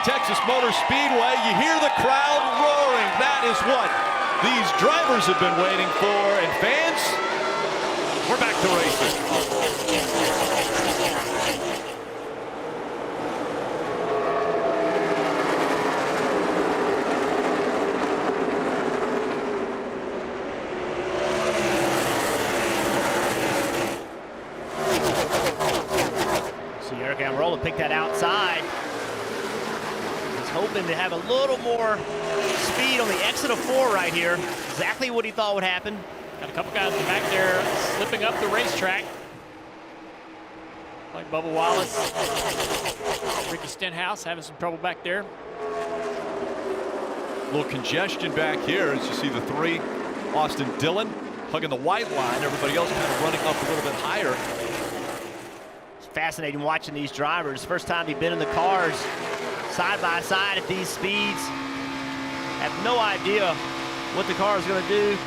Texas Motor Speedway. You hear the crowd roaring. That is what these drivers have been waiting for. And fans, we're back to racing. Pick that outside. He's hoping to have a little more speed on the exit of 4 right here. Exactly what he thought would happen. Got a couple guys in the back there slipping up the racetrack. Like Bubba Wallace. Ricky Stenhouse having some trouble back there. A little congestion back here as you see the 3. Austin Dillon hugging the white line. Everybody else kind of running up a little bit higher. Fascinating watching these drivers. First time he's been in the cars side by side at these speeds. Have no idea what the car is going to do.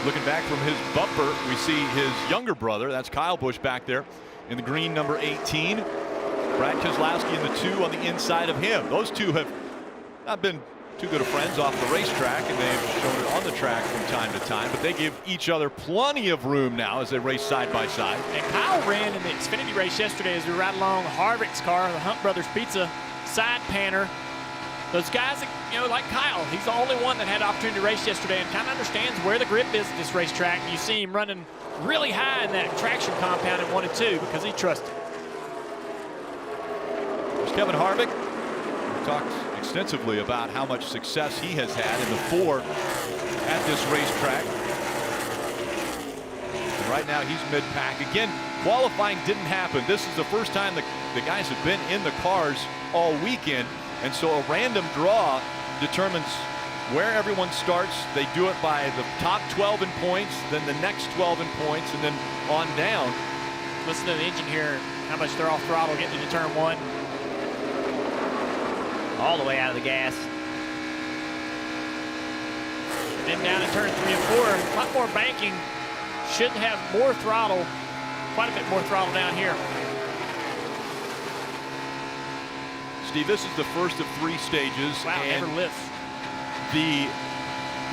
Looking back from his bumper, we see his younger brother. That's Kyle Busch back there in the green number 18. Brad Keselowski in the 2 on the inside of him. Those two have not been too good of friends off the racetrack, and they've shown it on the track from time to time, but they give each other plenty of room now as they race side by side. And Kyle ran in the Xfinity race yesterday as we ride along Harvick's car, the Hunt Brothers Pizza side panner. Those guys, you know, like Kyle, he's the only one that had the opportunity to race yesterday and kind of understands where the grip is at this racetrack. You see him running really high in that traction compound in 1 and 2 because he trusts it. There's Kevin Harvick. We talked extensively about how much success he has had in the 4 at this racetrack. And right now he's mid-pack. Again, qualifying didn't happen. This is the first time the guys have been in the cars all weekend, and so a random draw determines where everyone starts. They do it by the top 12 in points, then the next 12 in points, and then on down. Listen to the engine here, how much they're off throttle getting into turn 1. All the way out of the gas. And then down in turn 3 and 4, a lot more banking. Should have more throttle, quite a bit more throttle down here. Steve, this is the first of 3 stages. Wow, and never lifts. The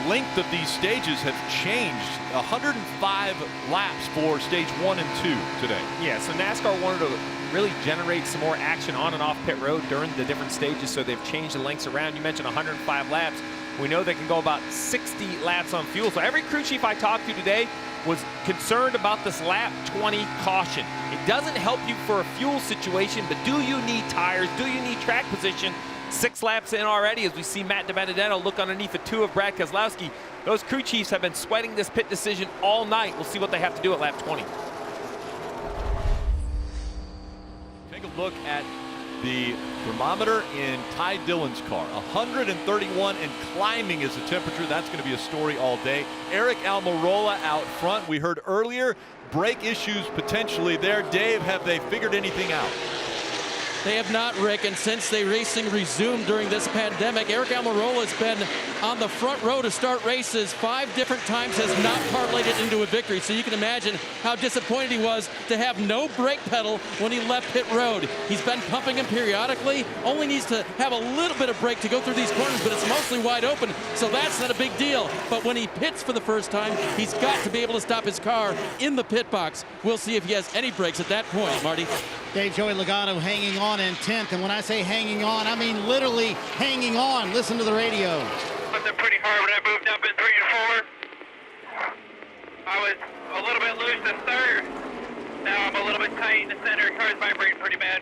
length of these stages have changed. 105 laps for stage 1 and 2 today. Yeah, so NASCAR wanted to really generate some more action on and off pit road during the different stages, so they've changed the lengths around. You mentioned 105 laps. We know they can go about 60 laps on fuel. So every crew chief I talked to today was concerned about this lap 20 caution. It doesn't help you for a fuel situation, but do you need tires? Do you need track position? 6 laps in already as we see Matt DiBenedetto look underneath the 2 of Brad Keselowski. Those crew chiefs have been sweating this pit decision all night. We'll see what they have to do at lap 20. Take a look at the thermometer in Ty Dillon's car. 131 and climbing is the temperature. That's going to be a story all day. Eric Almirola out front. We heard earlier brake issues potentially there. Dave, have they figured anything out? They have not, Rick, and since the racing resumed during this pandemic, Eric Almirola has been on the front row to start races 5 different times, has not parlayed it into a victory. So you can imagine how disappointed he was to have no brake pedal when he left pit road. He's been pumping him periodically, only needs to have a little bit of brake to go through these corners, but it's mostly wide open, so that's not a big deal. But when he pits for the first time, he's got to be able to stop his car in the pit box. We'll see if he has any brakes at that point, Marty. Dave, Joey Logano hanging on in 10th, and when I say hanging on, I mean literally hanging on. Listen to the radio. Something pretty hard when I moved up in 3 and 4. I was a little bit loose in 3rd. Now I'm a little bit tight in the center. Car's vibrating pretty bad.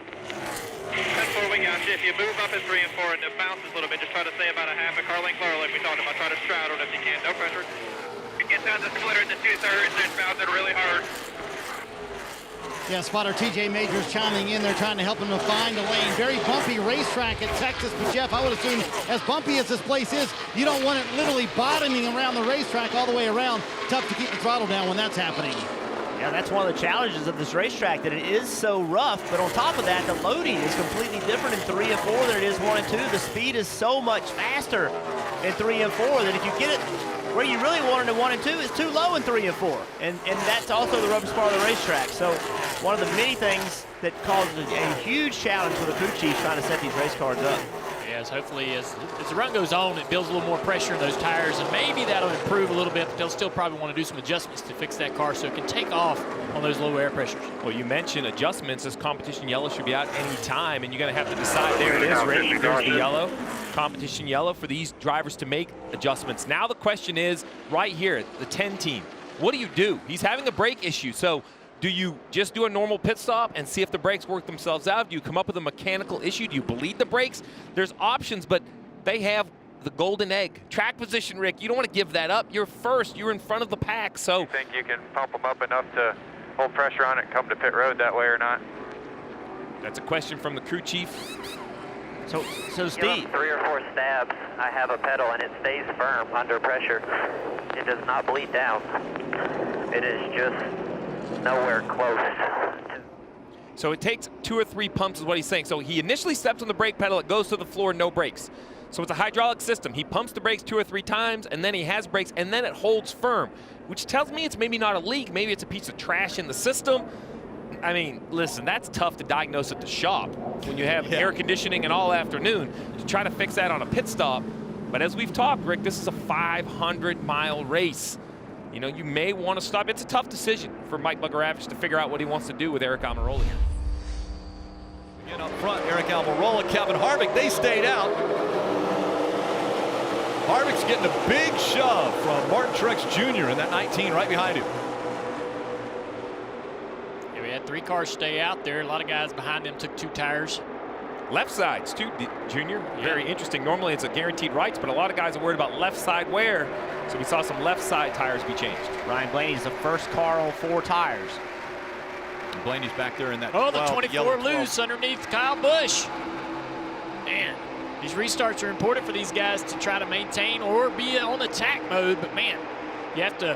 That's where we got you. If you move up in 3 and 4 and it bounces a little bit, just try to stay about a half a car length lower like we talked about. Try to straddle it if you can. No pressure. You get down the splitter in the 2/3 and it's bouncing really hard. Yeah, spotter TJ Majors chiming in there, trying to help him to find a lane. Very bumpy racetrack at Texas, but Jeff, I would assume as bumpy as this place is, you don't want it literally bottoming around the racetrack all the way around. Tough to keep the throttle down when that's happening. Yeah, that's one of the challenges of this racetrack, that it is so rough, but on top of that, the loading is completely different in 3 and 4 than it is 1 and 2. The speed is so much faster in 3 and 4 that if you get it where you really want it in 1 and 2, it's too low in 3 and 4. And that's also the roughest part of the racetrack. So one of the many things that causes a huge challenge for the crew chief trying to set these race cars up. Yes, hopefully as the run goes on, it builds a little more pressure in those tires, and maybe that'll improve a little bit, but they'll still probably want to do some adjustments to fix that car so it can take off on those low air pressures. Well, you mentioned adjustments. This competition yellow should be out any time, and you're going to have to decide. There it is, Rick. There's the yellow. Competition yellow for these drivers to make adjustments. Now the question is, right here, the 10 team, what do? He's having a brake issue, so do you just do a normal pit stop and see if the brakes work themselves out? Do you come up with a mechanical issue? Do you bleed the brakes? There's options, but they have the golden egg. Track position, Rick, you don't want to give that up. You're first. You're in front of the pack. So you think you can pump them up enough to hold pressure on it and come to pit road that way or not? That's a question from the crew chief. So Steve. Give them 3 or 4 stabs. I have a pedal and it stays firm under pressure. It does not bleed down. It is just nowhere close. So it takes 2 or 3 pumps is what he's saying. So he initially steps on the brake pedal, it goes to the floor, no brakes. So it's a hydraulic system. He pumps the brakes 2 or 3 times, and then he has brakes, and then it holds firm, which tells me it's maybe not a leak. Maybe it's a piece of trash in the system. I mean, listen, that's tough to diagnose at the shop when you have air conditioning and all afternoon to try to fix that on a pit stop. But as we've talked, Rick, this is a 500-mile race. You know, you may want to stop. It's a tough decision for Mike Bugaravich to figure out what he wants to do with Eric Almirola here. Again up front, Eric Almirola, Kevin Harvick, they stayed out. Harvick's getting a big shove from Martin Truex Jr. in that 19 right behind him. Yeah, we had 3 cars stay out there. A lot of guys behind them took 2 tires. Left sides too, Junior. Very interesting. Normally it's a guaranteed rights, but a lot of guys are worried about left side wear. So we saw some left side tires be changed. Ryan Blaney's the first car on 4 tires. And Blaney's back there in that Oh, the 12, 24 yellow 12. loose underneath Kyle Busch. Man, these restarts are important for these guys to try to maintain or be on attack mode. But man, you have to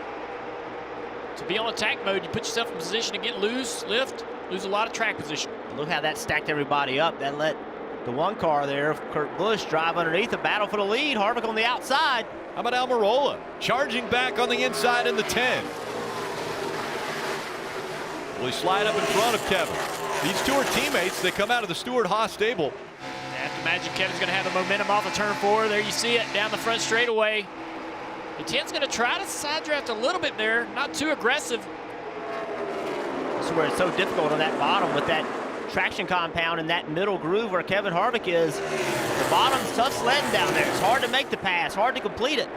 be on attack mode. You put yourself in position to get loose, lift, lose a lot of track position. Look how that stacked everybody up. That let the 1 car there, Kurt Busch, drive underneath the battle for the lead. Harvick on the outside. How about Almirola charging back on the inside in the 10? Will he slide up in front of Kevin? These 2 are teammates. They come out of the Stewart-Haas stable. I have to imagine Kevin's going to have the momentum off of turn 4. There you see it down the front straightaway. The 10's going to try to side draft a little bit there, not too aggressive. This is where it's so difficult on that bottom with that traction compound in that middle groove where Kevin Harvick is. The bottom's tough sledding down there. It's hard to make the pass, hard to complete it.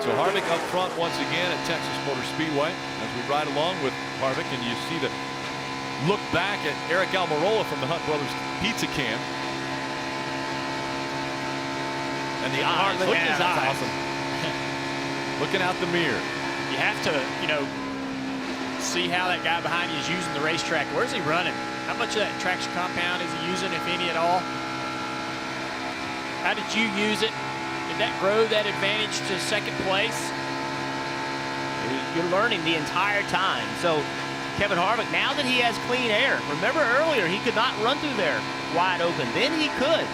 So Harvick up front once again at Texas Motor Speedway as we ride along with Harvick, and you see the look back at Eric Almirola from the Hunt Brothers Pizza Can. And the eyes, look at his eyes. Awesome. Looking out the mirror. You have to, you know, see how that guy behind you is using the racetrack. Where's he running? How much of that traction compound is he using, if any at all? How did you use it? Did that grow that advantage to 2nd place? You're learning the entire time. So Kevin Harvick, now that he has clean air, remember earlier he could not run through there wide open. Then he could.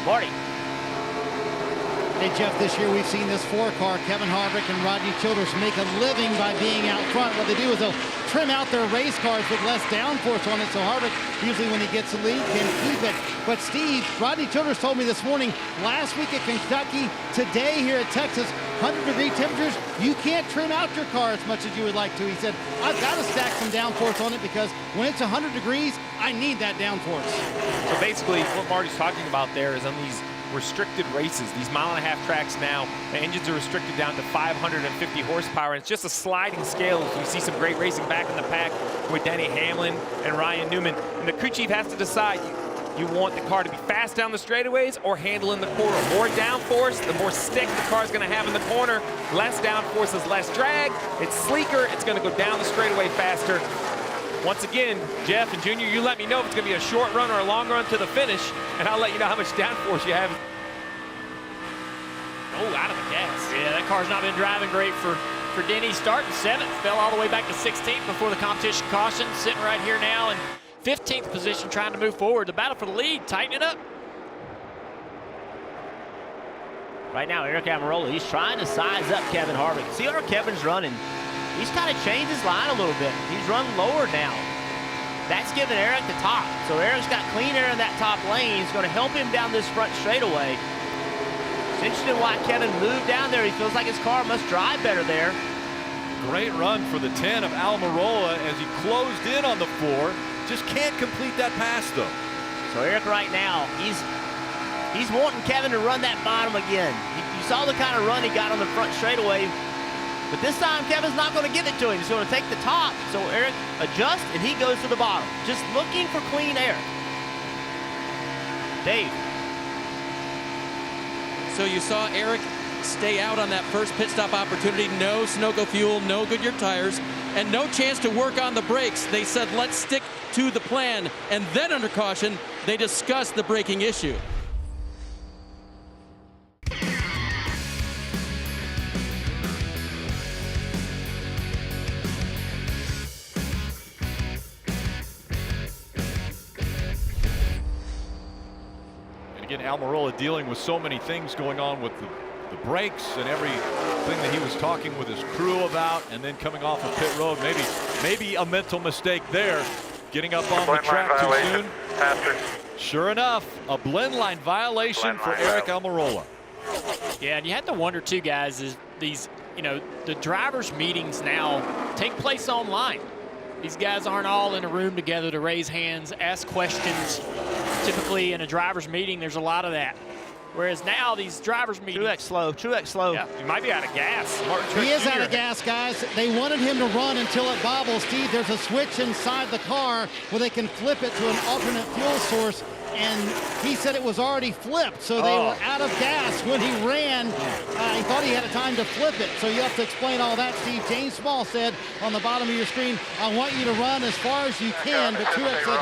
Marty. Hey, Jeff, this year we've seen this 4-car, Kevin Harvick and Rodney Childers, make a living by being out front. What they do is they'll trim out their race cars with less downforce on it, so Harvick, usually when he gets the lead, can keep it. But Steve, Rodney Childers told me this morning, last week at Kentucky, today here at Texas, 100-degree temperatures, you can't trim out your car as much as you would like to. He said, I've got to stack some downforce on it because when it's 100 degrees, I need that downforce. So basically what Marty's talking about there is on these restricted races, these 1.5 mile tracks now, the engines are restricted down to 550 horsepower, and it's just a sliding scale. You see some great racing back in the pack with Denny Hamlin and Ryan Newman, and the crew chief has to decide, you want the car to be fast down the straightaways or handle in the corner. More downforce, the more stick the car's going to have in the corner. Less downforce is less drag. It's sleeker. It's going to go down the straightaway faster. Once again, Jeff and Junior, you let me know if it's going to be a short run or a long run to the finish, and I'll let you know how much downforce you have. Oh, out of the gas. Yeah, that car's not been driving great for for Denny, starting 7th, fell all the way back to 16th before the competition caution, sitting right here now in 15th position trying to move forward. The battle for the lead, tighten it up. Right now, Eric Almirola, he's trying to size up Kevin Harvick. See where Kevin's running. He's kind of changed his line a little bit. He's run lower now. That's giving Eric the top. So Eric's got clean air in that top lane. He's going to help him down this front straightaway. It's interesting why Kevin moved down there. He feels like his car must drive better there. Great run for the 10 of Almirola as he closed in on the 4. Just can't complete that pass, though. So Eric right now, he's wanting Kevin to run that bottom again. You saw the kind of run he got on the front straightaway. But this time, Kevin's not going to give it to him. He's going to take the top. So Eric adjusts, and he goes to the bottom. Just looking for clean air. Dave. So you saw Eric stay out on that first pit stop opportunity. No Sunoco fuel, no Goodyear tires, and no chance to work on the brakes. They said, let's stick to the plan. And then under caution, they discussed the braking issue. Again, Almirola dealing with so many things going on with the brakes and everything that he was talking with his crew about, and then coming off of pit road. Maybe a mental mistake there, getting up on the track too soon. Faster. Sure enough, a blend line violation for Eric Almirola. Yeah, and you have to wonder too, guys, is these, the drivers' meetings now take place online. These guys aren't all in a room together to raise hands, ask questions. Typically in a driver's meeting, there's a lot of that. Whereas now these driver's meetings. Truex slow. Yeah, he might be out of gas. He is out of gas, guys. They wanted him to run until it bobbles. Steve, there's a switch inside the car where they can flip it to an alternate fuel source. And he said it was already flipped, so they were out of gas when he ran. He thought he had a time to flip it, so you have to explain all that, Steve. James Small said on the bottom of your screen, I want you to run as far as you can, but Truex said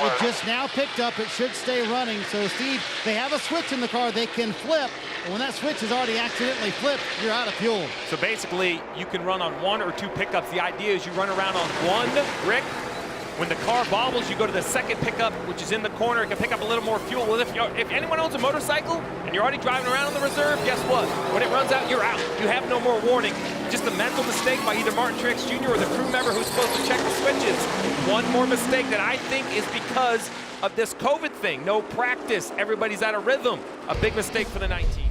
it just now picked up. It should stay running. So, Steve, they have a switch in the car they can flip, and when that switch is already accidentally flipped, you're out of fuel. So basically, you can run on 1 or 2 pickups. The idea is you run around on 1, Rick. When the car bobbles, you go to the second pickup, which is in the corner. It can pick up a little more fuel. Well, if anyone owns a motorcycle and you're already driving around on the reserve, guess what? When it runs out, you're out. You have no more warning. Just a mental mistake by either Martin Truex Jr. or the crew member who's supposed to check the switches. One more mistake that I think is because of this COVID thing. No practice. Everybody's out of rhythm. A big mistake for the 19.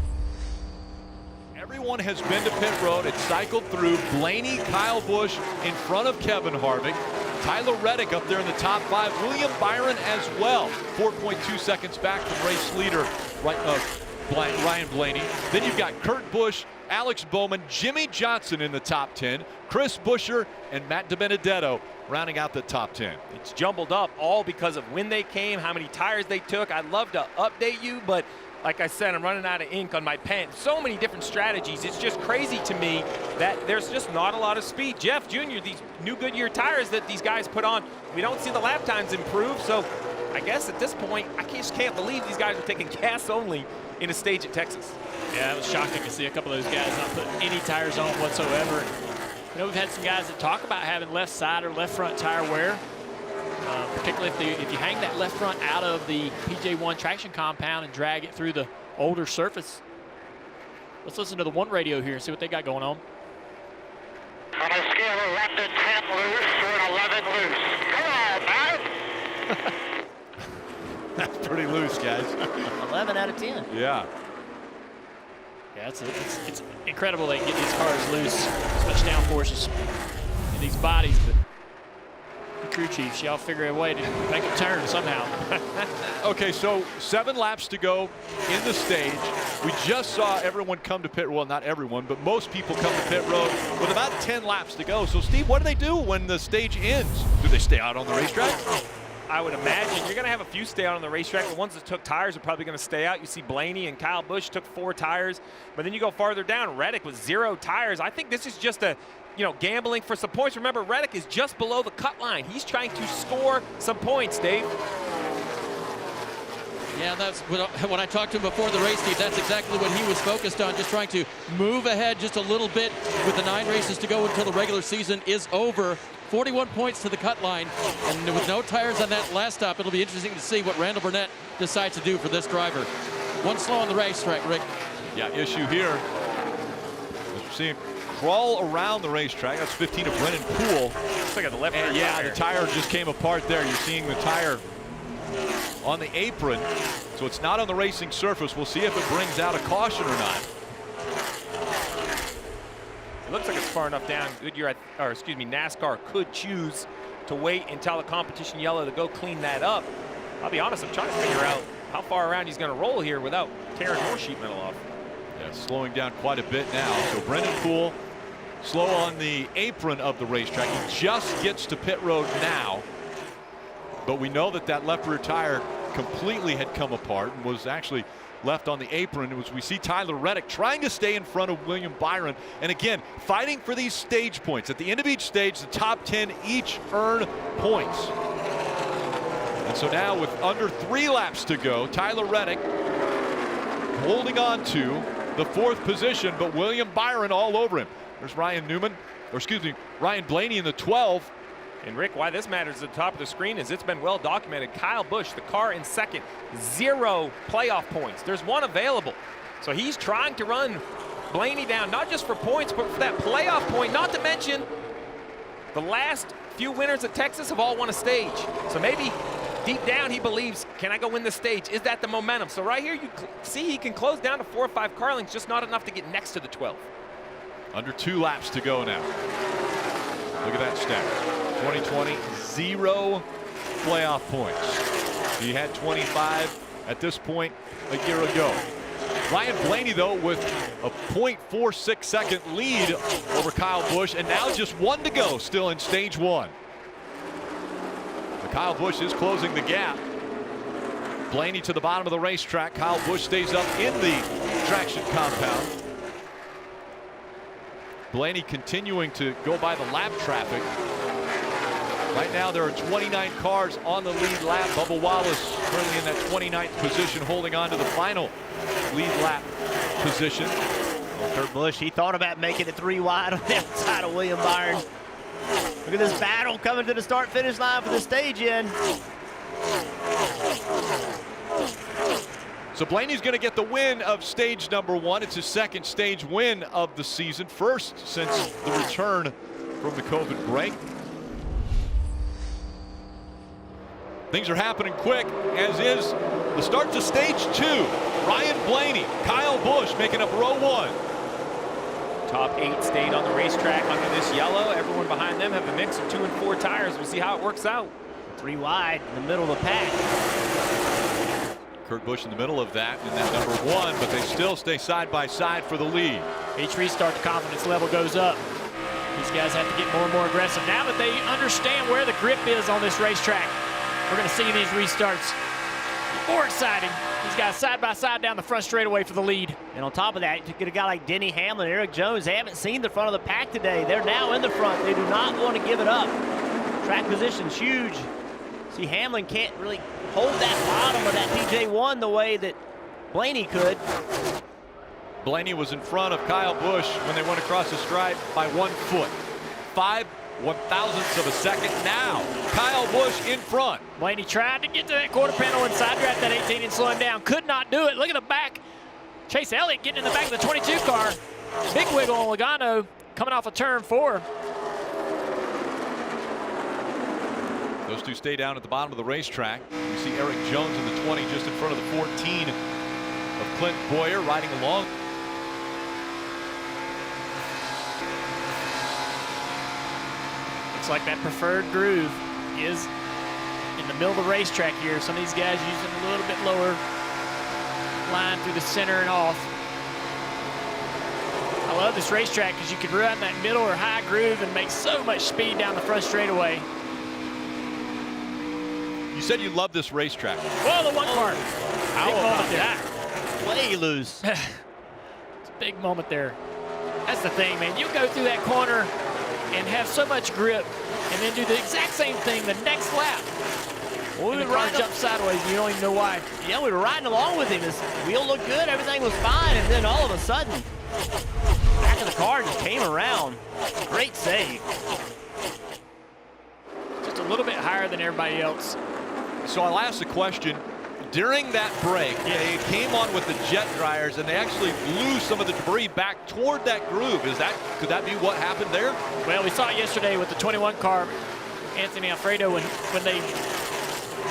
Everyone has been to pit road. It's cycled through. Blaney, Kyle Busch in front of Kevin Harvick. Tyler Reddick up there in the top 5. William Byron as well. 4.2 seconds back from race leader Ryan Blaney. Then you've got Kurt Busch, Alex Bowman, Jimmie Johnson in the top 10. Chris Buescher and Matt DiBenedetto rounding out the top 10. It's jumbled up all because of when they came, how many tires they took. I'd love to update you, but like I said, I'm running out of ink on my pen. So many different strategies. It's just crazy to me that there's just not a lot of speed. Jeff Jr., these new Goodyear tires that these guys put on, we don't see the lap times improve. So I guess at this point, I just can't believe these guys are taking gas only in a stage at Texas. Yeah, it was shocking to see a couple of those guys not put any tires on whatsoever. We've had some guys that talk about having left side or left front tire wear. Particularly if you hang that left front out of the PJ1 traction compound and drag it through the older surface. Let's listen to the one radio here and see what they got going on. On a scale of 1 to 10 loose, we're at 11 loose. Come on, man. That's pretty loose, guys. 11 out of 10. Yeah. Yeah, it's incredible they can get these cars loose, as much downforces in these bodies, but the crew chiefs, y'all figure a way to make them turn somehow. Okay, so 7 laps to go in the stage. We just saw everyone come to pit road. Well, not everyone, but most people come to pit road with about 10 laps to go. So, Steve, what do they do when the stage ends? Do they stay out on the racetrack? I would imagine you're going to have a few stay out on the racetrack. The ones that took tires are probably going to stay out. You see Blaney and Kyle Busch took 4 tires. But then you go farther down, Reddick with 0 tires. I think this is just a, gambling for some points. Remember, Reddick is just below the cut line. He's trying to score some points, Dave. Yeah, that's when I talked to him before the race, Steve, that's exactly what he was focused on, just trying to move ahead just a little bit with the 9 races to go until the regular season is over. 41 points to the cut line, and with no tires on that last stop, it'll be interesting to see what Randall Burnett decides to do for this driver. One slow on the racetrack, Rick. Yeah, issue here. As we're seeing crawl around the racetrack. That's 15 of Brennan Poole. Looks like a left rear yeah, tire. the tire just came apart there. You're seeing the tire on the apron, so it's not on the racing surface. We'll see if it brings out a caution or not. It looks like it's far enough down. Goodyear, or excuse me, NASCAR could choose to wait until the competition yellow to go clean that up. I'll be honest, I'm trying to figure out how far around he's going to roll here without tearing more sheet metal off. Yeah, slowing down quite a bit now. So Brennan Poole slow on the apron of the racetrack. He just gets to pit road now, but we know that that left rear tire completely had come apart and was actually left on the apron. As we see Tyler Reddick trying to stay in front of William Byron, and again fighting for these stage points. At the end of each stage, the top 10 each earn points. And so now with under 3 laps to go, Tyler Reddick holding on to the 4th position, but William Byron all over him. There's Ryan Blaney in the 12. And Rick, why this matters at the top of the screen is it's been well documented. Kyle Busch, the car in second, 0 playoff points. There's 1 available. So he's trying to run Blaney down, not just for points, but for that playoff point. Not to mention the last few winners at Texas have all won a stage. So maybe deep down he believes, can I go win this stage? Is that the momentum? So right here you see he can close down to 4 or 5 car lengths, just not enough to get next to the 12. Under 2 laps to go now. Look at that stat. 2020, 0 playoff points. He had 25 at this point a year ago. Ryan Blaney, though, with a 0.46 second lead over Kyle Busch, and now just 1 to go still in stage 1. But Kyle Busch is closing the gap. Blaney to the bottom of the racetrack. Kyle Busch stays up in the traction compound. Blaney continuing to go by the lap traffic. Right now there are 29 cars on the lead lap. Bubba Wallace currently in that 29th position, holding on to the final lead lap position. Kurt Busch, he thought about making it 3 wide on the outside of William Byron. Look at this battle coming to the start-finish line for the stage in. So Blaney's going to get the win of stage number 1. It's his 2nd stage win of the season, first since the return from the COVID break. Things are happening quick, as is the start to stage 2. Ryan Blaney, Kyle Busch making up row 1. Top 8 stayed on the racetrack under this yellow. Everyone behind them have a mix of 2 and 4 tires. We'll see how it works out. 3 wide in the middle of the pack. Kurt Busch in the middle of that in that number 1, but they still stay side by side for the lead. Each restart, the confidence level goes up. These guys have to get more and more aggressive now that they understand where the grip is on this racetrack. We're going to see these restarts more exciting. These guys side by side down the front straightaway for the lead. And on top of that, to get a guy like Denny Hamlin, Eric Jones, they haven't seen the front of the pack today. They're now in the front. They do not want to give it up. Track position's huge. See, Hamlin can't really hold that bottom of that TJ1 the way that Blaney could. Blaney was in front of Kyle Busch when they went across the stripe by 1 foot. 5/1000ths of a second. Now Kyle Busch in front. Blaney tried to get to that quarter panel and side draft that 18 and slow him down. Could not do it. Look at the back. Chase Elliott getting in the back of the 22 car. Big wiggle on Logano coming off of turn 4. Those two stay down at the bottom of the racetrack. You see Eric Jones in the 20 just in front of the 14 of Clint Boyer riding along. Looks like that preferred groove is in the middle of the racetrack here. Some of these guys using a little bit lower line through the center and off. I love this racetrack because you can run that middle or high groove and make so much speed down the front straightaway. You said you love this racetrack. Well, the 1 car. How about that? Way loose. It's a big moment there. That's the thing, man. You go through that corner and have so much grip and then do the exact same thing the next lap. Well, and the car jumped sideways. You don't even know why. Yeah, we were riding along with him. His wheel looked good. Everything was fine. And then all of a sudden, back of the car just came around. Great save. Just a little bit higher than everybody else. So I'll ask the question. During that break, they came on with the jet dryers, and they actually blew some of the debris back toward that groove. Could that be what happened there? Well, we saw it yesterday with the 21 car, Anthony Alfredo, when they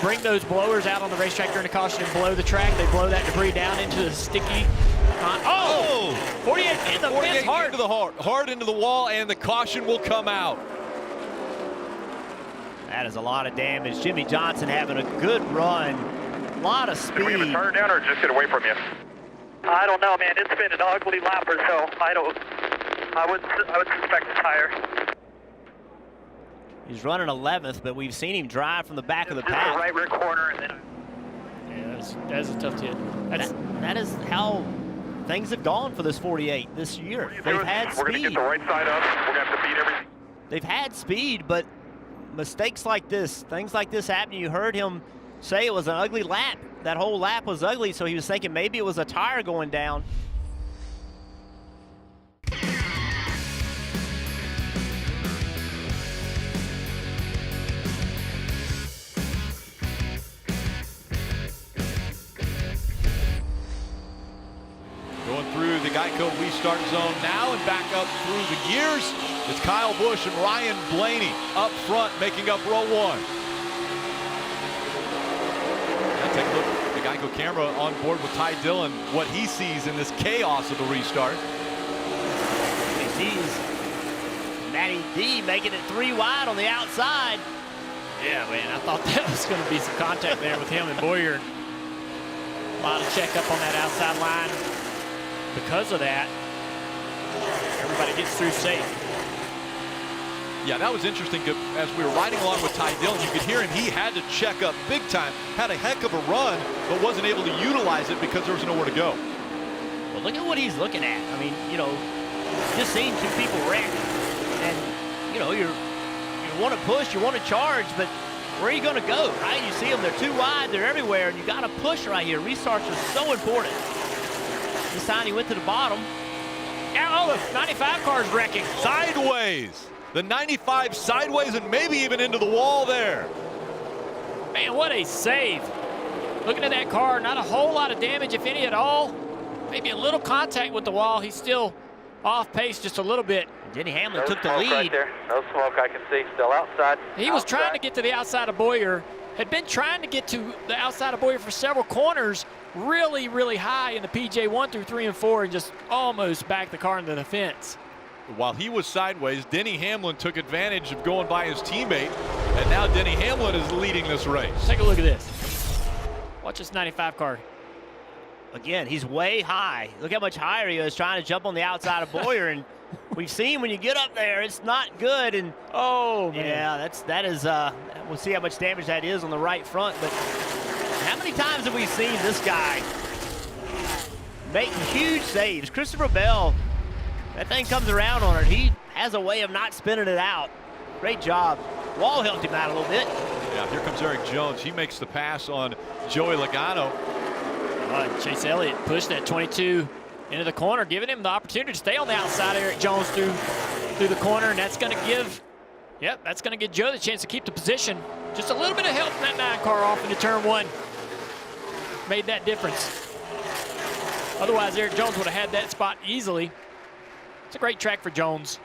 bring those blowers out on the racetrack during the caution and blow the track, they blow that debris down into the sticky. 48 in the fence hard. Into the hard into the wall, and the caution will come out. That is a lot of damage. Jimmie Johnson having a good run. A lot of speed. Did we even turn down or just get away from you? I don't know, man. It's been an ugly lap or so. I would suspect it's higher. He's running 11th, but we've seen him drive from the back of the Just pack. the right rear corner, and then Yeah, that's a tough hit. That is how things have gone for this 48 this year. They've had We're going to get speed. the right side up. We're going to have to beat everything. They've had speed, but mistakes like this, things like this happen. You heard him say it was an ugly lap. That whole lap was ugly, so he was thinking maybe it was a tire going down. Going through the Geico restart zone now and back up through the gears. It's Kyle Busch and Ryan Blaney up front making up row one. Now take a look at the Geico camera on board with Ty Dillon, what he sees in this chaos of the restart. He sees Matty D making it 3 wide on the outside. Yeah, man, I thought that was going to be some contact there with him and Boyer. A lot of checkup on that outside line. Because of that, everybody gets through safe. Yeah, that was interesting. As we were riding along with Ty Dillon, you could hear him. He had to check up big time, had a heck of a run, but wasn't able to utilize it because there was nowhere to go. Well, look at what he's looking at. I mean, you know, just seeing 2 people wreck. And, you know, you want to push, you want to charge, but where are you going to go, right? You see them, they're too wide, they're everywhere, and you got to push right here. Restarts are so important. This time he went to the bottom. Oh, the 95 car's wrecking. Sideways. The 95 sideways and maybe even into the wall there. Man, what a save. Looking at that car, not a whole lot of damage, if any at all. Maybe a little contact with the wall. He's still off pace just a little bit. Denny Hamlin no took the smoke lead. right there. No smoke I can see. Still outside. He was trying to get to the outside of Boyer. Had been trying to get to the outside of Boyer for several corners, really, really high in the PJ 1 through 3 and 4, and just almost backed the car into the fence. While he was sideways, Denny Hamlin took advantage of going by his teammate, and now Denny Hamlin is leading this race. Take a look at this. Watch this 95 car. Again, he's way high. Look how much higher he is trying to jump on the outside of Boyer, and we've seen when you get up there, it's not good. And oh man, yeah, that is. We'll see how much damage that is on the right front. But how many times have we seen this guy making huge saves? Christopher Bell, that thing comes around on it. He has a way of not spinning it out. Great job. Wall helped him out a little bit. Yeah, here comes Eric Jones. He makes the pass on Joey Logano. Chase Elliott pushed that 22 into the corner, giving him the opportunity to stay on the outside of Eric Jones through the corner, and that's going to give, that's going to give Joe the chance to keep the position. Just a little bit of help from that 9 car off into turn 1 made that difference. Otherwise, Eric Jones would have had that spot easily. It's a great track for Jones.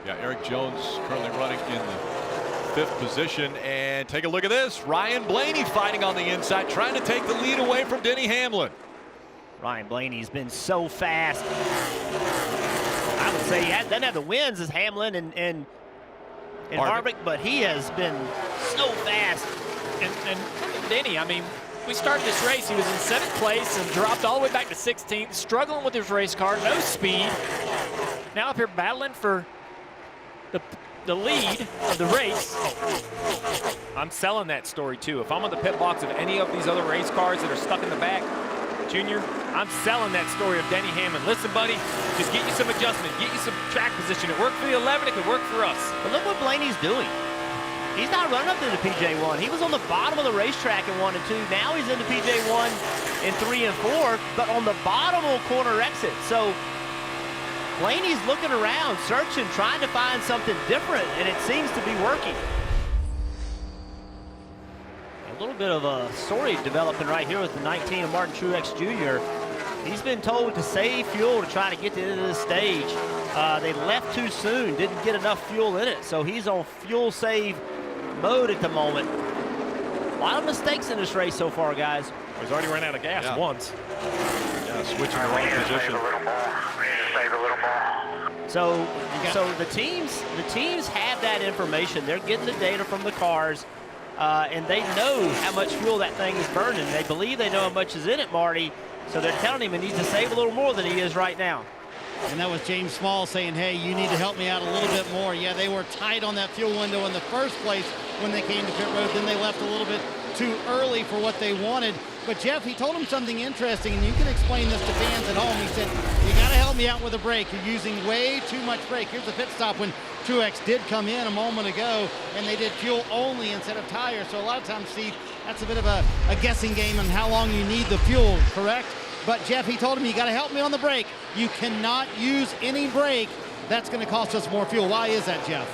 Yeah, Eric Jones currently running in the 5th position, and take a look at this. Ryan Blaney fighting on the inside, trying to take the lead away from Denny Hamlin. Ryan Blaney's been so fast. I would say he doesn't have the wins as Hamlin and Harvick, but he has been so fast. And Denny, I mean, we started this race, he was in 7th place and dropped all the way back to 16th, struggling with his race car, no speed. Now up here battling for the lead of the race. I'm selling that story too. If I'm on the pit box of any of these other race cars that are stuck in the back, Junior, I'm selling that story of Denny Hamlin. Listen, buddy, just get you some adjustment, get you some track position. It worked for the 11, it could work for us. But look what Blaney's doing. he's not running up into PJ1. He was on the bottom of the racetrack in 1 and 2. Now he's into PJ1 in 3 and 4, but on the bottom of corner exit. So Blaney's looking around, searching, trying to find something different, and it seems to be working. A little bit of a story developing right here with the 19 of Martin Truex Jr. He's been told to save fuel to try to get to the end of the stage. They left too soon, didn't get enough fuel in it, so he's on fuel save mode at the moment. A lot of mistakes in this race so far, guys. He's already run out of gas once. Yeah, switching the wrong position. So the teams have that information. They're getting the data from the cars, and they know how much fuel that thing is burning. They believe they know how much is in it, Marty. So they're telling him he needs to save a little more than he is right now. And that was James Small saying, hey, you need to help me out a little bit more. Yeah, they were tight on that fuel window in the first place when they came to pit road. Then they left a little bit too early for what they wanted. But Jeff, he told him something interesting, and you can explain this to fans at home. He said, you got to help me out with a brake. You're using way too much brake. Here's the pit stop when Truex did come in a moment ago, and they did fuel only instead of tires. So a lot of times, Steve, that's a bit of a guessing game on how long you need the fuel, correct? But Jeff, he told him, you got to help me on the brake. You cannot use any brake. That's going to cost us more fuel. Why is that, Jeff?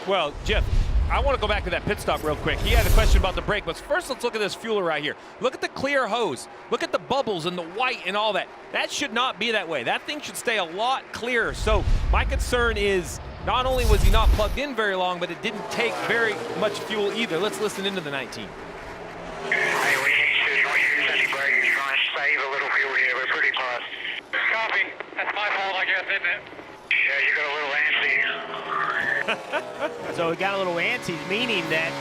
Well, Jeff, I want to go back to that pit stop real quick. He had a question about the brake, but first let's look at this fueler right here. Look at the clear hose. Look at the bubbles and the white and all that. That should not be that way. That thing should stay a lot clearer. So my concern is not only was he not plugged in very long, but it didn't take very much fuel either. Let's listen into the 19. Hey, we should not use any brakes. Try and save a little fuel here. We're pretty close. Copy. That's my fault, I guess, isn't it? Yeah, you got a little antsy. So he got a little antsy, meaning that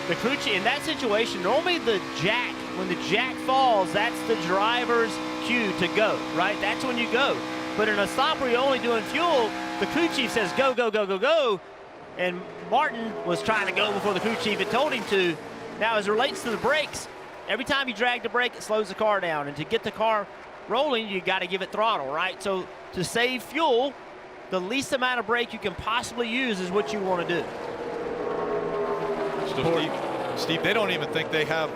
the crew chief, in that situation, normally the jack, when the jack falls, that's the driver's cue to go, right? That's when you go. But in a stop where you're only doing fuel, the crew chief says go, go, go, go, go. And Martin was trying to go before the crew chief had told him to. Now, as it relates to the brakes, every time you drag the brake, it slows the car down. And to get the car rolling, you got to give it throttle, right? So to save fuel, the least amount of brake you can possibly use is what you want to do. So Steve, they don't even think they have,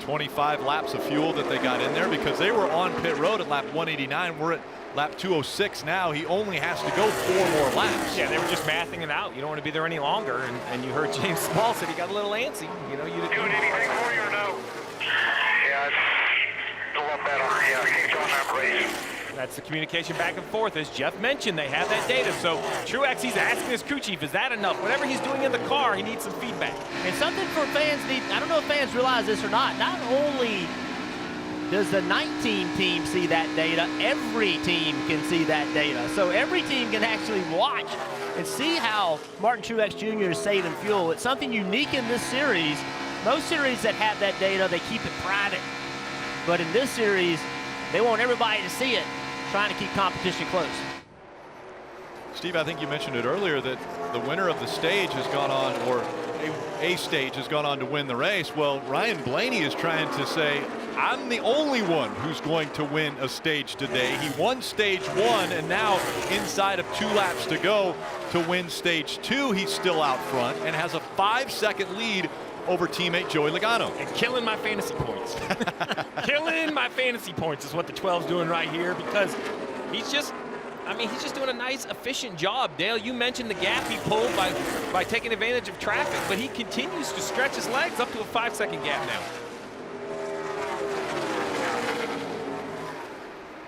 25 laps of fuel that they got in there, because they were on pit road at lap 189. We're at lap 206 now. He only has to go 4 more laps. Yeah, they were just mathing it out. You don't want to be there any longer. And you heard James Small said he got a little antsy. You know, you didn't Doing anything for you or no? Yeah, it's a lot better. Yeah, keep going that, please. That's the communication back and forth. As Jeff mentioned, they have that data. So Truex, he's asking his crew chief, is that enough? Whatever he's doing in the car, he needs some feedback. And something for fans need, I don't know if fans realize this or not, not only does the 19 team see that data, every team can see that data. So every team can actually watch and see how Martin Truex Jr. is saving fuel. It's something unique in this series. Most series that have that data, they keep it private. But in this series, they want everybody to see it, trying to keep competition close. Steve, I think you mentioned it earlier that the winner of the stage has gone on, or a stage has gone on to win the race. Well, Ryan Blaney is trying to say, I'm the only one who's going to win a stage today. He won stage 1, and now inside of 2 laps to go to win stage 2, he's still out front and has a 5-second lead over teammate Joey Logano. And killing my fantasy points. Killing my fantasy points is what the 12's doing right here, because he's just doing a nice, efficient job. Dale, you mentioned the gap he pulled by taking advantage of traffic, but he continues to stretch his legs up to a 5-second gap now.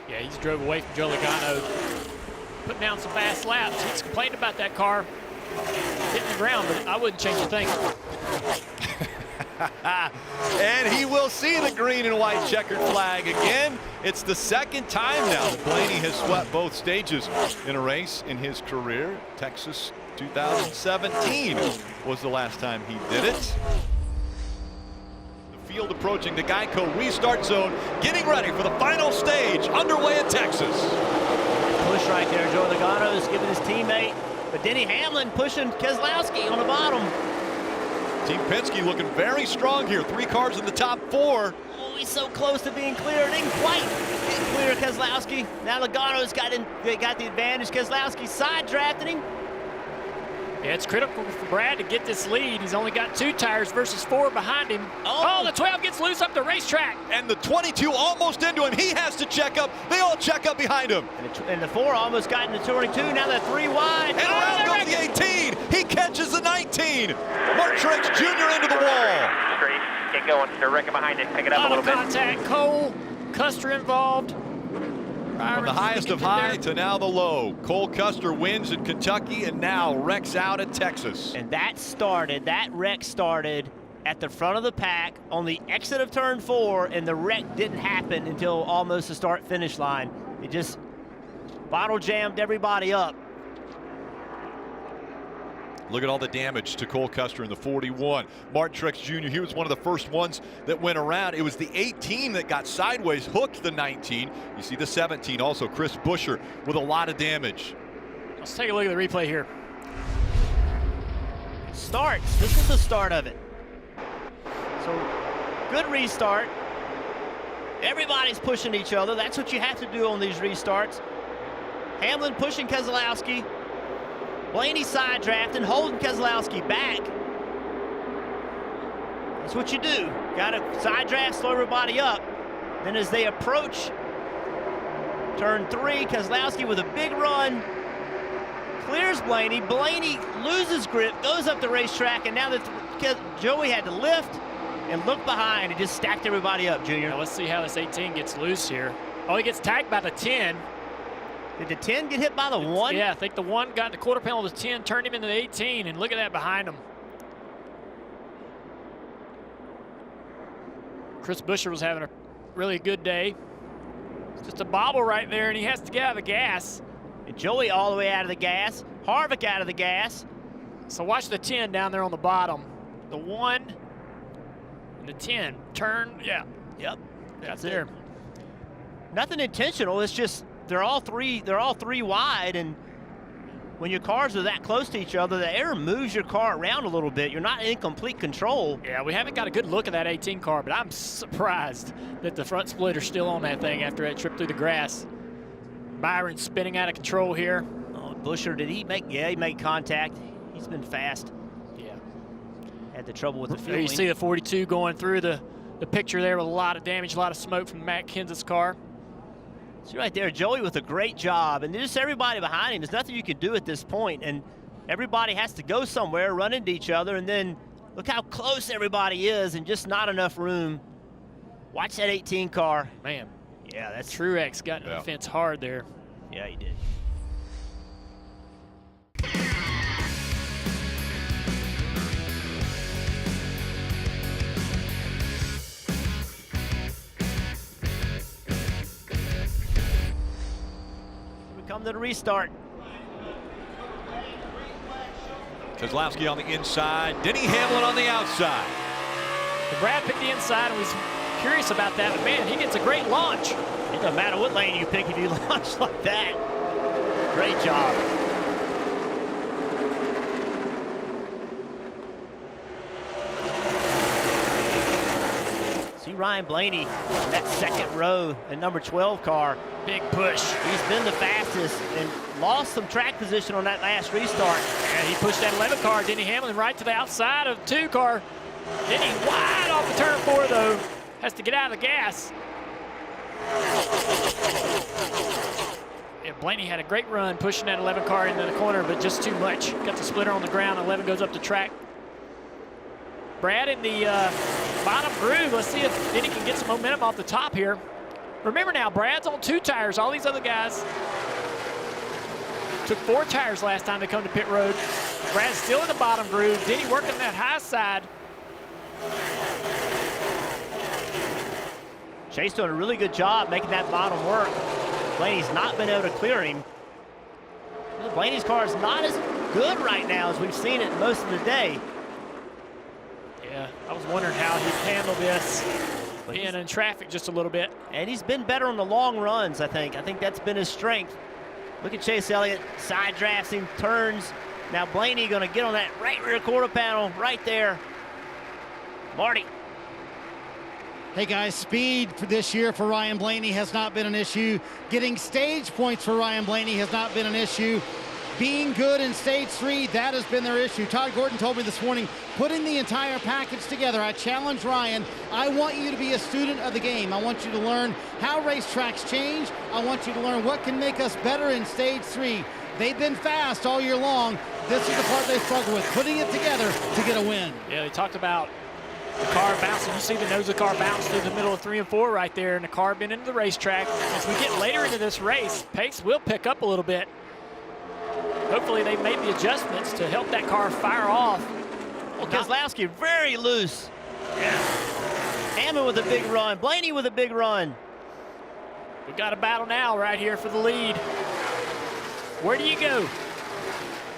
Yeah, he just drove away from Joe Logano, putting down some fast laps. He's complained about that car hitting the ground, but I wouldn't change a thing. And he will see the green and white checkered flag again. It's the second time now that Blaney has swept both stages in a race in his career. Texas 2017 was the last time he did it. The field approaching the Geico restart zone, getting ready for the final stage underway in Texas. Push right there. Joey Logano is giving his teammate, but Denny Hamlin pushing Keselowski on the bottom. Team Penske looking very strong here. 3 cars in the top 4. Oh, he's so close to being clear. Didn't quite get clear Keselowski. Now Logano's got the advantage. Keselowski side drafting him. Yeah, it's critical for Brad to get this lead. He's only got 2 tires versus 4 behind him. Oh, the 12 gets loose up the racetrack. And the 22 almost into him. He has to check up. They all check up behind him. And the 4 almost got into 22. Now they're 3 wide. And around goes the 18. He catches the 19. Truex Jr. into the wall. Straight. Get going. They're wrecking behind it. Pick it up a little bit. Contact. Cole Custer involved. From the highest of high to now the low. Cole Custer wins in Kentucky and now wrecks out at Texas. And that wreck started at the front of the pack on the exit of turn 4, and the wreck didn't happen until almost the start-finish line. It just bottle jammed everybody up. Look at all the damage to Cole Custer in the 41. Truex Jr., he was one of the first ones that went around. It was the 18 that got sideways, hooked the 19. You see the 17 also, Chris Buescher, with a lot of damage. Let's take a look at the replay here. Starts. This is the start of it. So, good restart. Everybody's pushing each other. That's what you have to do on these restarts. Hamlin pushing Keselowski. Blaney side drafting, holding Keselowski back. That's what you do. Got to side draft, slow everybody up. Then as they approach turn 3, Keselowski with a big run clears Blaney. Blaney loses grip, goes up the racetrack, and now that Joey had to lift and look behind and just stacked everybody up, Junior. Now let's see how this 18 gets loose here. Oh, he gets tagged by the 10. Did the 10 get hit by the 1? Yeah, I think the 1 got in the quarter panel of the 10, turned him into the 18, and look at that behind him. Chris Buescher was having a really good day. It's just a bobble right there, and he has to get out of the gas. And Joey all the way out of the gas. Harvick out of the gas. So watch the 10 down there on the bottom. The 1 and the 10 turn, yeah. Yep. That's there. Nothing intentional, it's just they're all three wide, and when your cars are that close to each other, the air moves your car around a little bit. You're not in complete control. Yeah, we haven't got a good look at that 18 car, but I'm surprised that the front splitter's still on that thing after that trip through the grass. Byron spinning out of control here. Oh, Buescher, did he make? Yeah, he made contact. He's been fast. Yeah. Had the trouble with the fueling. There you see the 42 going through the picture there with a lot of damage, a lot of smoke from Matt Kenseth's car. See right there, Joey with a great job, and just everybody behind him. There's nothing you can do at this point, and everybody has to go somewhere, run into each other, and then look how close everybody is, and just not enough room. Watch that 18 car. Man, yeah, that's Truex got in the fence hard there. Yeah, he did. Come to the restart. Keselowski on the inside, Denny Hamlin on the outside. Brad picked the inside and was curious about that, but man, he gets a great launch. It doesn't matter what lane you pick if you launch like that. Great job. See Ryan Blaney in that second row, the number 12 car. Big push. He's been the fastest and lost some track position on that last restart. And he pushed that 11 car, Denny Hamlin, right to the outside of 2 car. Denny wide off the turn 4, though. Has to get out of the gas. Yeah, Blaney had a great run pushing that 11 car into the corner, but just too much. Got the splitter on the ground. 11 goes up the track. Brad in the bottom groove. Let's see if Denny can get some momentum off the top here. Remember now, Brad's on 2 tires. All these other guys took 4 tires last time they come to pit road. Brad's still in the bottom groove. Denny working that high side. Chase doing a really good job making that bottom work. Blaney's not been able to clear him. Blaney's car is not as good right now as we've seen it most of the day. Yeah, I was wondering how he'd handle this. Being in traffic just a little bit. And he's been better on the long runs, I think. I think that's been his strength. Look at Chase Elliott, side drafting, turns. Now Blaney gonna get on that right rear quarter panel right there. Marty. Hey guys, speed for this year for Ryan Blaney has not been an issue. Getting stage points for Ryan Blaney has not been an issue. being good in stage 3, that has been their issue. Todd Gordon told me this morning, putting the entire package together, I challenge Ryan, I want you to be a student of the game. I want you to learn how racetracks change. I want you to learn what can make us better in stage 3. They've been fast all year long. This is the part they struggle with, putting it together to get a win. Yeah, they talked about the car bouncing. You see the nose of the car bounce through the middle of 3 and 4 right there, and the car been into the racetrack. As we get later into this race, pace will pick up a little bit. Hopefully they made the adjustments to help that car fire off. Well, Keselowski very loose. Yeah. Hammond with a big run. Blaney with a big run. We got a battle now right here for the lead. Where do you go?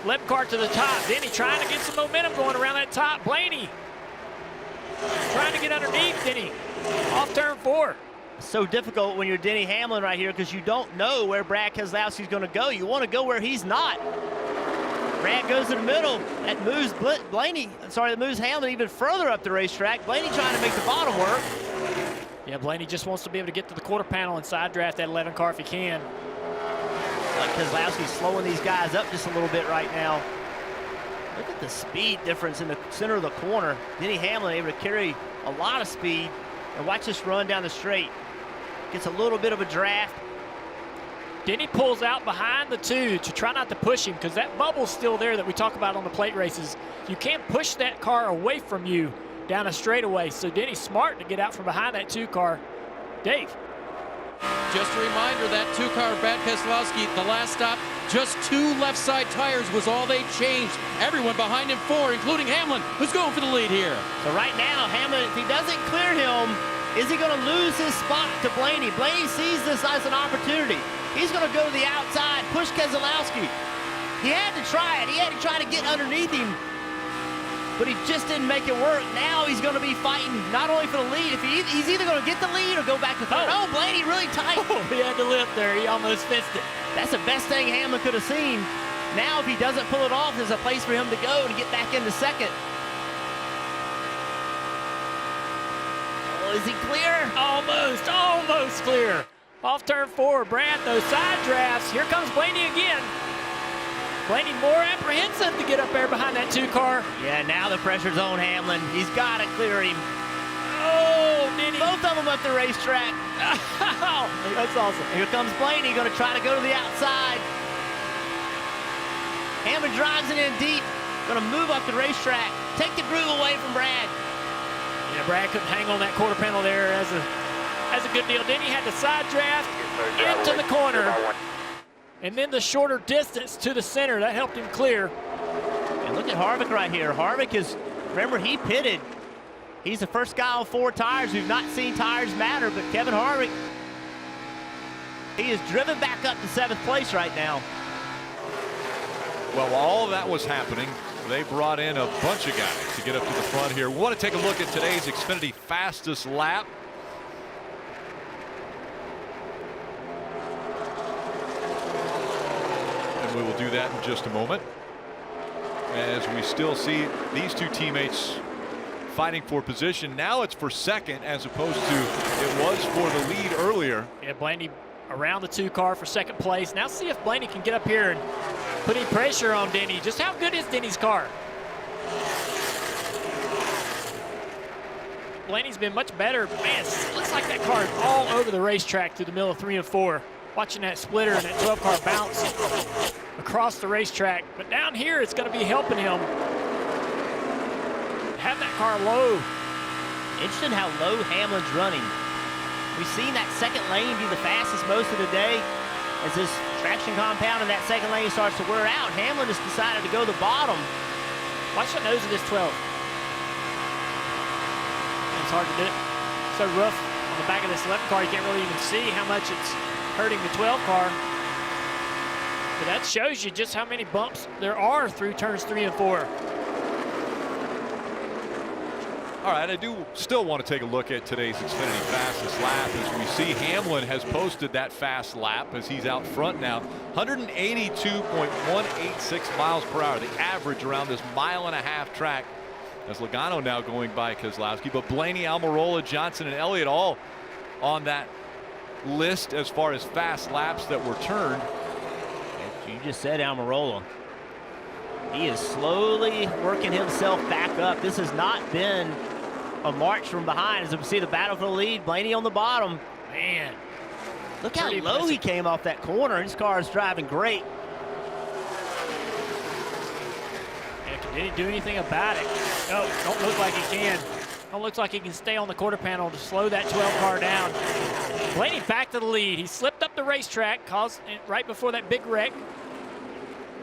Left car to the top. Denny trying to get some momentum going around that top. Blaney trying to get underneath Denny. Off turn 4. So difficult when you're Denny Hamlin right here because you don't know where Brad Keselowski's going to go. You want to go where he's not. Brad goes to the middle. That moves that moves Hamlin even further up the racetrack. Blaney trying to make the bottom work. Yeah, Blaney just wants to be able to get to the quarter panel and side draft that 11 car if he can. Like Keselowski's slowing these guys up just a little bit right now. Look at the speed difference in the center of the corner. Denny Hamlin able to carry a lot of speed. And watch this run down the straight. Gets a little bit of a draft. Denny pulls out behind the 2 to try not to push him because that bubble's still there that we talk about on the plate races. You can't push that car away from you down a straightaway. So Denny's smart to get out from behind that 2 car. Dave. Just a reminder, that 2-car Brad Keselowski, the last stop, just 2 left side tires was all they changed. Everyone behind him 4, including Hamlin, who's going for the lead here. So right now, Hamlin, if he doesn't clear him, is he going to lose his spot to Blaney? Blaney sees this as an opportunity. He's going to go to the outside, push Keselowski. He had to try it. He had to try to get underneath him, but he just didn't make it work. Now he's going to be fighting not only for the lead. If he's either going to get the lead or go back to third. Oh, Blaney really tight. Oh, he had to lift there. He almost missed it. That's the best thing Hamlin could have seen. Now if he doesn't pull it off, there's a place for him to go to get back into second. Oh, is he clear? Almost clear. Off turn 4, Brad, those side drafts. Here comes Blaney again. Blaney more apprehensive to get up there behind that 2 car. Yeah, now the pressure's on Hamlin. He's got to clear him. Oh, Denny. Both of them up the racetrack. That's awesome. Here comes Blaney, going to try to go to the outside. Hamlin drives it in deep. Going to move up the racetrack. Take the groove away from Brad. Yeah, Brad couldn't hang on that quarter panel there as a good deal. Denny had the side draft into the corner. And then the shorter distance to the center, that helped him clear. And look at Harvick right here. Harvick is, remember, he pitted. He's the first guy on 4 tires. We've not seen tires matter, but Kevin Harvick, he is driven back up to 7th place right now. Well, while all of that was happening, they brought in a bunch of guys to get up to the front here. We want to take a look at today's Xfinity fastest lap. We will do that in just a moment, as we still see these 2 teammates fighting for position. Now it's for second as opposed to it was for the lead earlier. Yeah, Blaney around the 2 car for second place. Now see if Blaney can get up here and put any pressure on Denny. Just how good is Denny's car? Blaney's been much better. Man, it looks like that car is all over the racetrack through the middle of 3 and 4. Watching that splitter and that 12 car bounce across the racetrack. But down here, it's going to be helping him have that car low. Interesting how low Hamlin's running. We've seen that second lane be the fastest most of the day. As this traction compound in that second lane starts to wear out, Hamlin has decided to go to the bottom. Watch the nose of this 12. It's hard to do it. So rough on the back of this 11 car, you can't really even see how much it's hurting the 12 car. But that shows you just how many bumps there are through turns 3 and 4. All right, I do still want to take a look at today's Xfinity fastest lap, as we see Hamlin has posted that fast lap as he's out front now. 182.186 miles per hour, the average around this 1.5 mile track, as Logano now going by Keselowski. But Blaney, Almirola, Johnson, and Elliott all on that list as far as fast laps that were turned. You just said Almirola. He is slowly working himself back up. This has not been a march from behind. As we see the battle for the lead, Blaney on the bottom. Man, look how low he came off that corner. His car is driving great. Yeah, did he do anything about it? No, don't look like he can. Don't look like he can stay on the quarter panel to slow that 12 car down. Blaney back to the lead. He slipped up the racetrack, caused it right before that big wreck.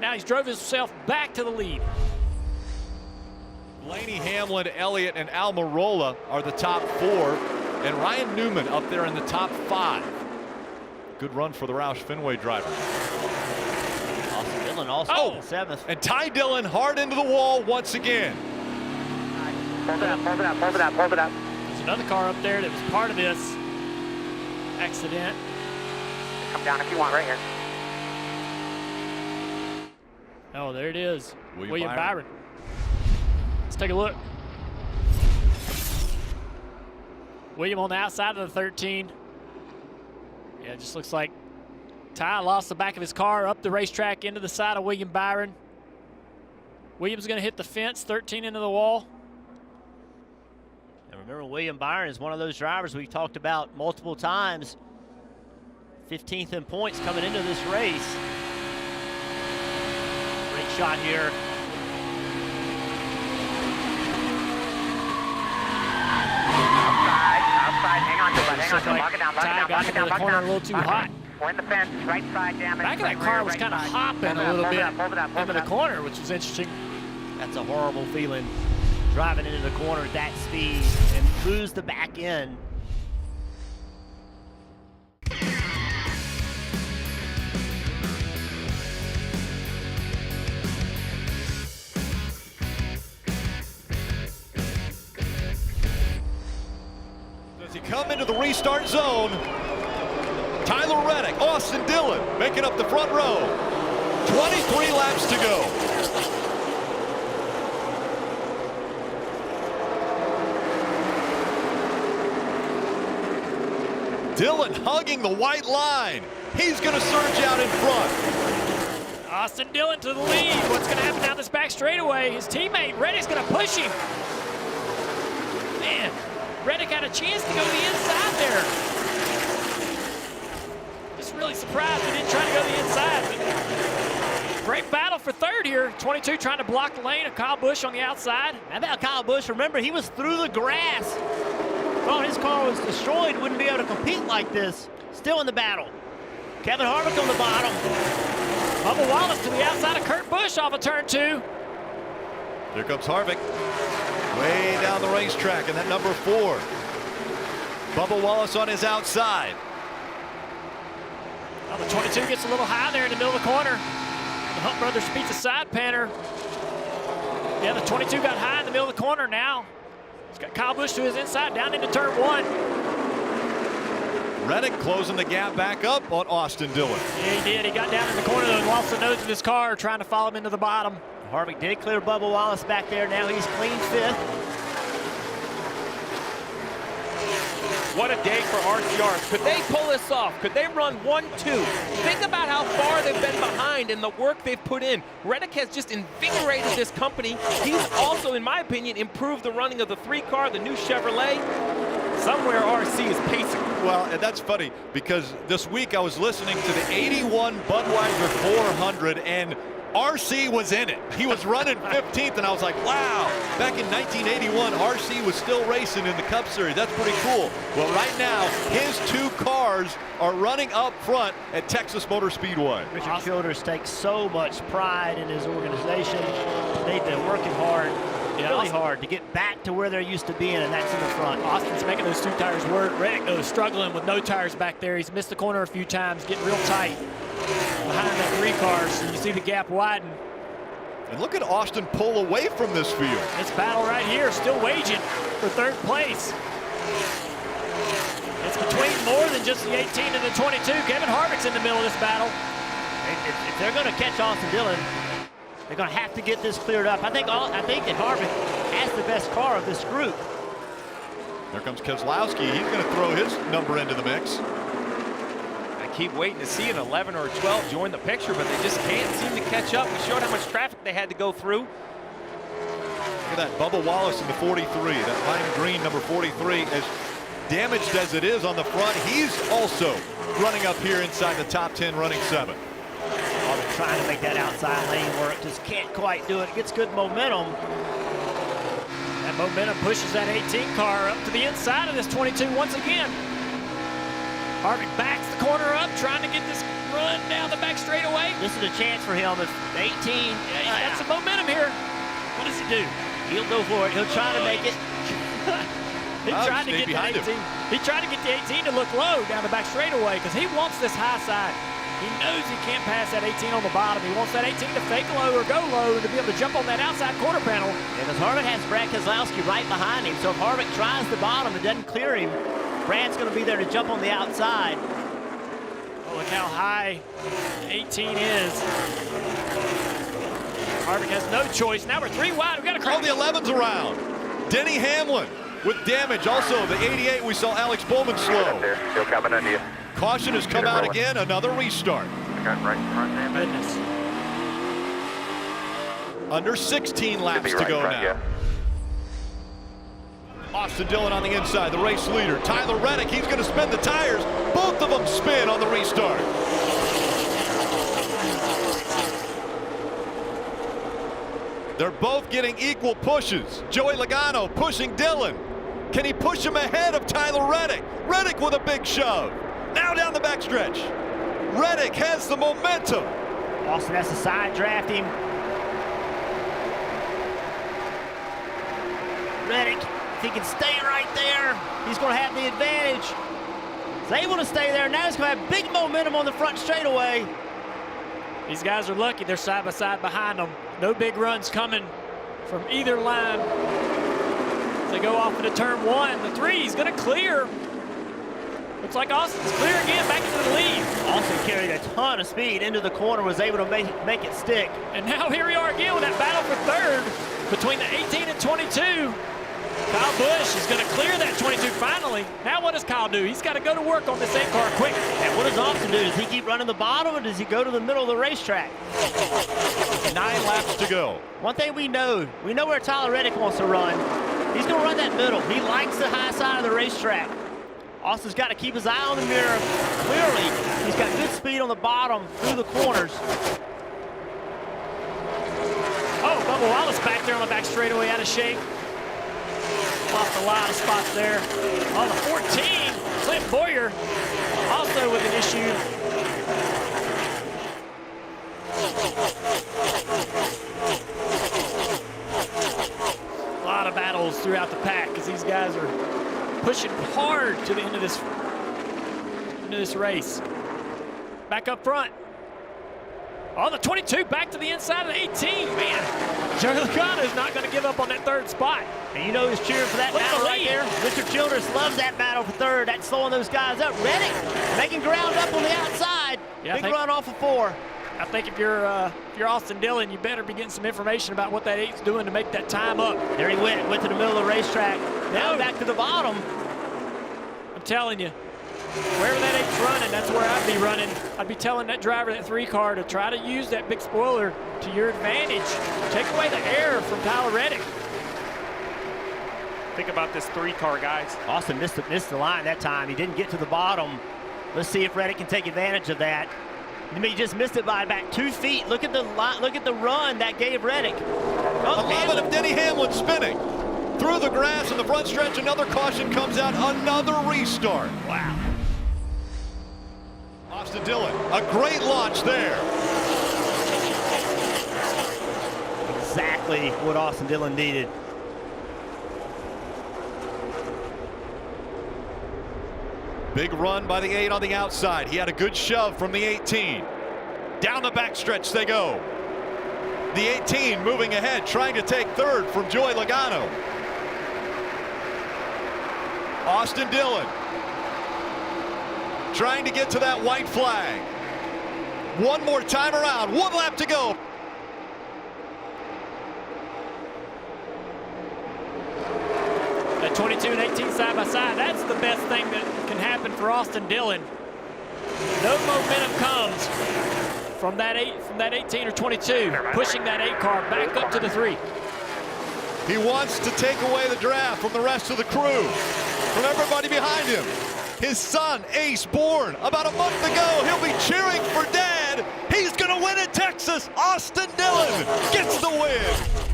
Now he's drove himself back to the lead. Blaney, Hamlin, Elliott, and Almirola are the top 4, and Ryan Newman up there in the top 5. Good run for the Roush Fenway driver. Austin Dillon also in 7th. And Ty Dillon hard into the wall once again. Hold it up, hold it up, hold it up, hold it up. There's another car up there that was part of this accident. Come down if you want, right here. Oh, there it is. William Byron. Byron. Let's take a look. William on the outside of the 13. Yeah, it just looks like Ty lost the back of his car up the racetrack into the side of William Byron. William's going to hit the fence, 13 into the wall. And remember, William Byron is one of those drivers we've talked about multiple times. 15th in points coming into this race. Great shot here. Outside, hang on to it, hang on to it, lock it down, lock it down, lock it down, lock it down. A little too hot. We're in the fence, right side damage. Back of that car was kind of hopping a little bit into the corner, which was interesting. That's a horrible feeling, driving into the corner at that speed and lose the back end. As he come into the restart zone, Tyler Reddick, Austin Dillon making up the front row. 23 laps to go. Dillon hugging the white line. He's going to surge out in front. Austin Dillon to the lead. What's going to happen down this back straightaway? His teammate Reddick's going to push him. Man, Reddick had a chance to go to the inside there. Just really surprised he didn't try to go to the inside. But great battle for third here. 22 trying to block the lane of Kyle Busch on the outside. How about Kyle Busch? Remember, he was through the grass. Thought his car was destroyed, wouldn't be able to compete like this. Still in the battle. Kevin Harvick on the bottom. Bubba Wallace to the outside of Kurt Busch off of turn 2. Here comes Harvick. Way down the racetrack in that number 4. Bubba Wallace on his outside. Well, the 22 gets a little high there in the middle of the corner. The Hunt Brothers beats a side panner. Yeah, the 22 got high in the middle of the corner now. He's got Kyle Busch to his inside down into turn 1. Reddick closing the gap back up on Austin Dillon. Yeah, he did. He got down in the corner though and lost the nose of his car trying to follow him into the bottom. Harvick did clear Bubba Wallace back there. Now he's clean 5th. What a day for RCR. Could they pull this off? Could they run 1-2? Think about how far they've been behind and the work they've put in. Reddick has just invigorated this company. He's also, in my opinion, improved the running of the 3-car, the new Chevrolet. Somewhere RC is pacing. Well, and that's funny because this week I was listening to the 81 Budweiser 400 and RC was in it. He was running 15th, and I was like, wow, back in 1981, RC was still racing in the Cup Series. That's pretty cool. Well, right now, his 2 cars are running up front at Texas Motor Speedway. Richard Childers takes so much pride in his organization. They've been working hard, really hard, to get back to where they're used to being, and that's in the front. Austin's making those 2 tires work. Reddick, though, struggling with no tires back there. He's missed the corner a few times, getting real tight behind that 3 car, so you see the gap widen. And look at Austin pull away from this field. This battle right here still waging for 3rd place. It's between more than just the 18 and the 22. Kevin Harvick's in the middle of this battle. If they're going to catch Austin Dillon, they're going to have to get this cleared up. I think that Harvick has the best car of this group. There comes Keselowski. He's going to throw his number into the mix. keep waiting to see an 11 or a 12 join the picture, but they just can't seem to catch up. We showed how much traffic they had to go through. Look at that, Bubba Wallace in the 43, that lime green number 43, as damaged as it is on the front, he's also running up here inside the top 10, running 7. Oh, they're trying to make that outside lane work, just can't quite do it. It gets good momentum. That momentum pushes that 18 car up to the inside of this 22 once again. Harvick backs the corner up, trying to get this run down the back straightaway. This is a chance for him. If 18, He's got some momentum here. What does he do? He'll go for it. He'll try to make it. He tried to get the 18. He tried to get the 18 to look low down the back straightaway because he wants this high side. He knows he can't pass that 18 on the bottom. He wants that 18 to fake low or go low to be able to jump on that outside quarter panel. Yeah, because Harvick has Brad Keselowski right behind him. So if Harvick tries the bottom and doesn't clear him, Brad's going to be there to jump on the outside. Oh, look how high 18 is. Harvick has no choice. Now we're 3 wide. We've got to All crash. the 11s around. Denny Hamlin with damage. Also, the 88, we saw Alex Bowman slow. Still coming under you. Caution has come out again. Another restart. Got right in front there. Goodness. Under 16 laps to Right go in front, now. yeah. Austin Dillon on the inside, the race leader. Tyler Reddick, he's going to spin the tires. Both of them spin on the restart. They're both getting equal pushes. Joey Logano pushing Dillon. Can he push him ahead of Tyler Reddick? Reddick with a big shove. Now down the backstretch. Reddick has the momentum. Austin has to side draft him. Reddick, if he can stay right there, he's going to have the advantage. He's able to stay there. Now he's going to have big momentum on the front straightaway. These guys are lucky they're side by side behind them. No big runs coming from either line. As they go off into turn 1, the 3 is going to clear. Looks like Austin's clear again, back into the lead. Austin carried a ton of speed into the corner, was able to make it stick. And now here we are again with that battle for third between the 18 and 22. Kyle Busch is going to clear that 22 finally. Now what does Kyle do? He's got to go to work on this 8 car quick. And what does Austin do? Does he keep running the bottom or does he go to the middle of the racetrack? 9 laps to go. One thing we know where Tyler Reddick wants to run. He's going to run that middle. He likes the high side of the racetrack. Austin's got to keep his eye on the mirror. Clearly, he's got good speed on the bottom through the corners. Oh, Bubba Wallace back there on the back straightaway out of shape. Lost a lot of spots there. On the 14, Clint Boyer also with an issue. A lot of battles throughout the pack as these guys are pushing hard to the end of this race. Back up front. On the 22, back to the inside of the 18. Man, Joey Logano is not going to give up on that 3rd spot. And you know who's cheering for that battle right there? Richard Childress loves that battle for 3rd. That's slowing those guys up. Reddick making ground up on the outside. Yeah, big run off of 4. I think if you're Austin Dillon, you better be getting some information about what that 8's doing to make that time up. There he went to the middle of the racetrack. Now back to the bottom. I'm telling you, wherever that 8's running, that's where I'd be running. I'd be telling that driver, that 3 car, to try to use that big spoiler to your advantage. Take away the air from Tyler Reddick. Think about this 3 car, guys. Austin missed the line that time. He didn't get to the bottom. Let's see if Reddick can take advantage of that. He just missed it by about 2 feet. Look at the run that gave Reddick. Oh, 11 of Denny Hamlin spinning through the grass in the front stretch. Another caution comes out. Another restart. Wow. Austin Dillon, a great launch there. Exactly what Austin Dillon needed. Big run by the 8 on the outside. He had a good shove from the 18. Down the backstretch they go. The 18 moving ahead, trying to take 3rd from Joey Logano. Austin Dillon trying to get to that white flag. One more time around, 1 lap to go. That 22 and 18 side by side, that's the best thing that can happen for Austin Dillon. No momentum comes from that 18 or 22, pushing that 8 car back up to the 3. He wants to take away the draft from the rest of the crew, from everybody behind him. His son, Ace, born about a month ago. He'll be cheering for Dad. He's going to win at Texas. Austin Dillon gets the win.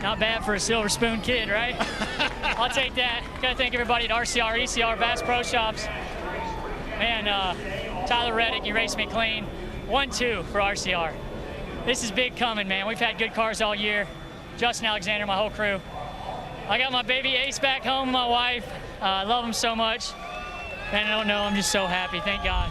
Not bad for a Silver Spoon kid, right? I'll take that. Gotta thank everybody at RCR, ECR, Bass Pro Shops. Man, Tyler Reddick, you raced me clean. 1-2 for RCR. This is big coming, man. We've had good cars all year. Justin Alexander, my whole crew. I got my baby Ace back home, my wife. I love him so much. And I don't know, I'm just so happy, thank God.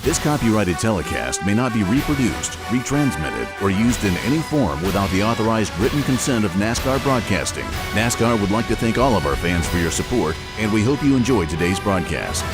This copyrighted telecast may not be reproduced, retransmitted, or used in any form without the authorized written consent of NASCAR Broadcasting. NASCAR would like to thank all of our fans for your support, and we hope you enjoyed today's broadcast.